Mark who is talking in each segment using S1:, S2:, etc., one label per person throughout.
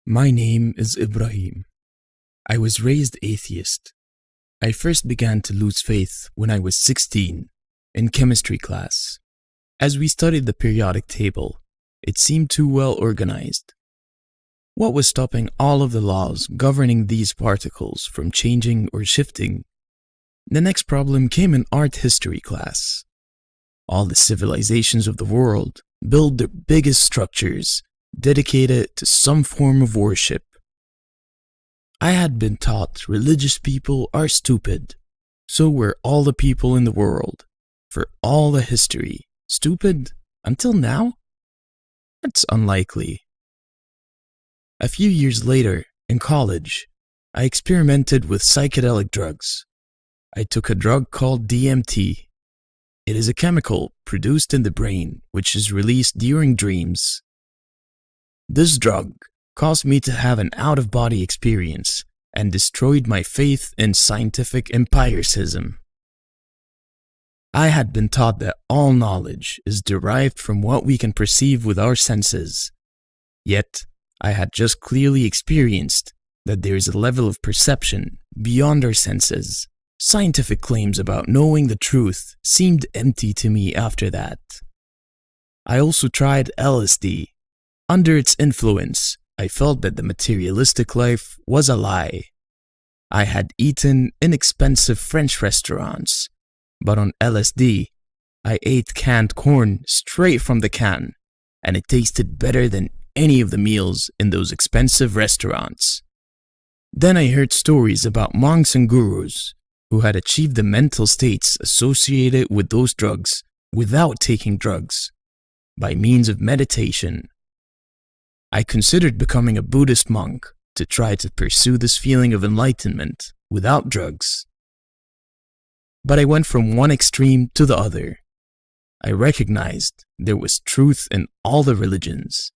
S1: My name is Ibrahim. I was raised atheist. I first began to lose faith when I was 16 in chemistry class. As we studied the periodic table, it seemed too well organized. What was stopping all of the laws governing these particles from changing or shifting? The next problem came in art history class. All the civilizations of the world build their biggest structures dedicated to some form of worship. I had been taught religious people are stupid. So were all the people in the world, for all the history, stupid until now? That's unlikely. A few years later, in college, I experimented with psychedelic drugs. I took a drug called DMT. It is a chemical produced in the brain which is released during dreams. This drug caused me to have an out-of-body experience and destroyed my faith in scientific empiricism. I had been taught that all knowledge is derived from what we can perceive with our senses. Yet, I had just clearly experienced that there is a level of perception beyond our senses. Scientific claims about knowing the truth seemed empty to me after that. I also tried LSD. Under its influence, I felt that the materialistic life was a lie. I had eaten inexpensive French restaurants, but on LSD, I ate canned corn straight from the can, and it tasted better than any of the meals in those expensive restaurants. Then I heard stories about monks and gurus who had achieved the mental states associated with those drugs without taking drugs, by means of meditation. I considered becoming a Buddhist monk to try to pursue this feeling of enlightenment without drugs. But I went from one extreme to the other. I recognized there was truth in all the religions,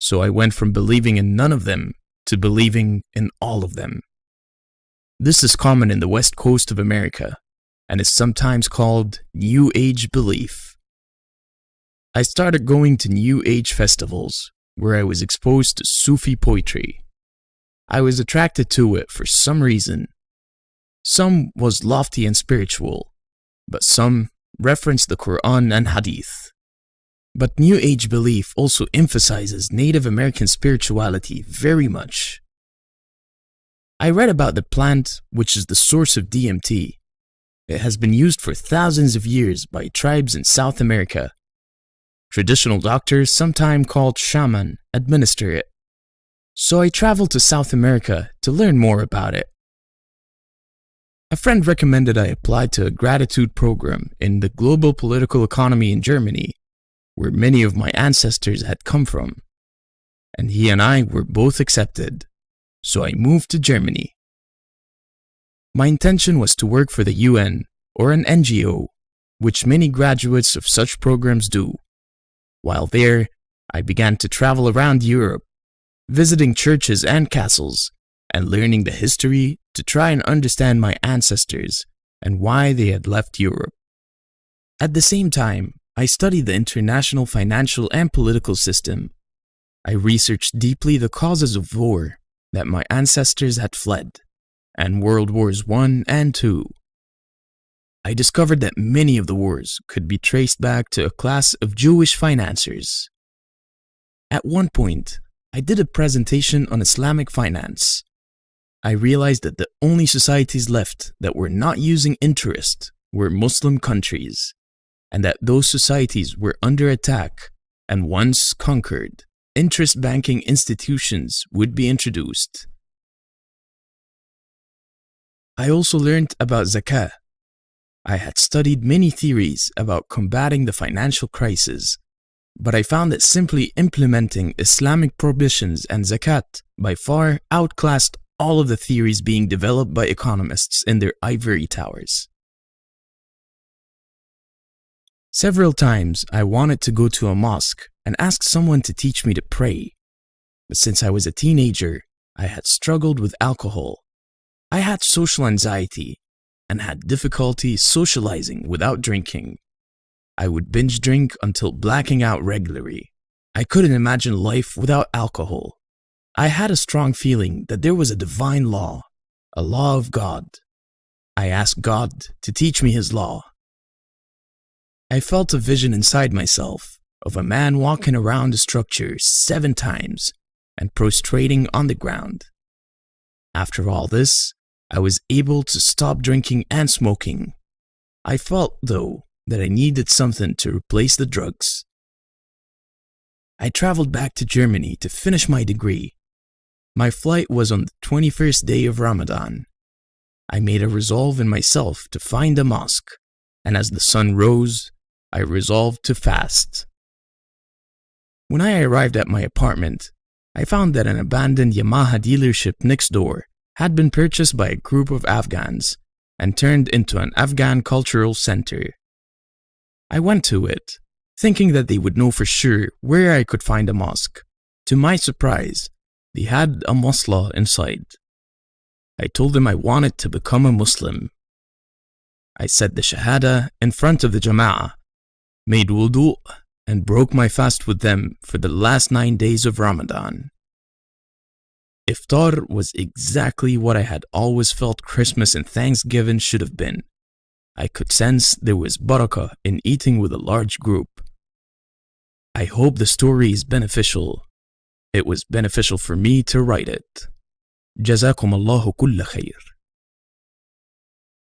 S1: so I went from believing in none of them to believing in all of them. This is common in the West Coast of America and is sometimes called New Age belief. I started going to New Age festivals where I was exposed to Sufi poetry. I was attracted to it for some reason. Some was lofty and spiritual, but some referenced the Quran and Hadith. But New Age belief also emphasizes Native American spirituality very much. I read about the plant which is the source of DMT. It has been used for thousands of years by tribes in South America. Traditional doctors, sometimes called shaman, administer it. So I traveled to South America to learn more about it. A friend recommended I apply to a gratitude program in the global political economy in Germany, where many of my ancestors had come from. And he and I were both accepted, so I moved to Germany. My intention was to work for the UN or an NGO, which many graduates of such programs do. While there, I began to travel around Europe, visiting churches and castles, and learning the history to try and understand my ancestors and why they had left Europe. At the same time, I studied the international financial and political system. I researched deeply the causes of war that my ancestors had fled, and World Wars I and II. I discovered that many of the wars could be traced back to a class of Jewish financiers. At one point, I did a presentation on Islamic finance. I realized that the only societies left that were not using interest were Muslim countries, and that those societies were under attack, and once conquered, interest banking institutions would be introduced. I also learned about zakah. I had studied many theories about combating the financial crisis, but I found that simply implementing Islamic prohibitions and zakat by far outclassed all of the theories being developed by economists in their ivory towers. Several times I wanted to go to a mosque and ask someone to teach me to pray, but since I was a teenager, I had struggled with alcohol. I had social anxiety and had difficulty socializing without drinking. I would binge drink until blacking out regularly. I couldn't imagine life without alcohol. I had a strong feeling that there was a divine law, a law of God. I asked God to teach me His law. I felt a vision inside myself of a man walking around the structure 7 times and prostrating on the ground. After all this, I was able to stop drinking and smoking. I felt, though, that I needed something to replace the drugs. I traveled back to Germany to finish my degree. My flight was on the 21st day of Ramadan. I made a resolve in myself to find a mosque, and as the sun rose, I resolved to fast. When I arrived at my apartment, I found that an abandoned Yamaha dealership next door had been purchased by a group of Afghans and turned into an Afghan cultural center. I went to it, thinking that they would know for sure where I could find a mosque. To my surprise, they had a musla inside. I told them I wanted to become a Muslim. I said the Shahada in front of the Jama'ah, made wudu, and broke my fast with them for the last 9 days of Ramadan. Iftar was exactly what I had always felt Christmas and Thanksgiving should have been. I could sense there was barakah in eating with a large group. I hope the story is beneficial. It was beneficial for me to write it. جزاكم الله كل خير.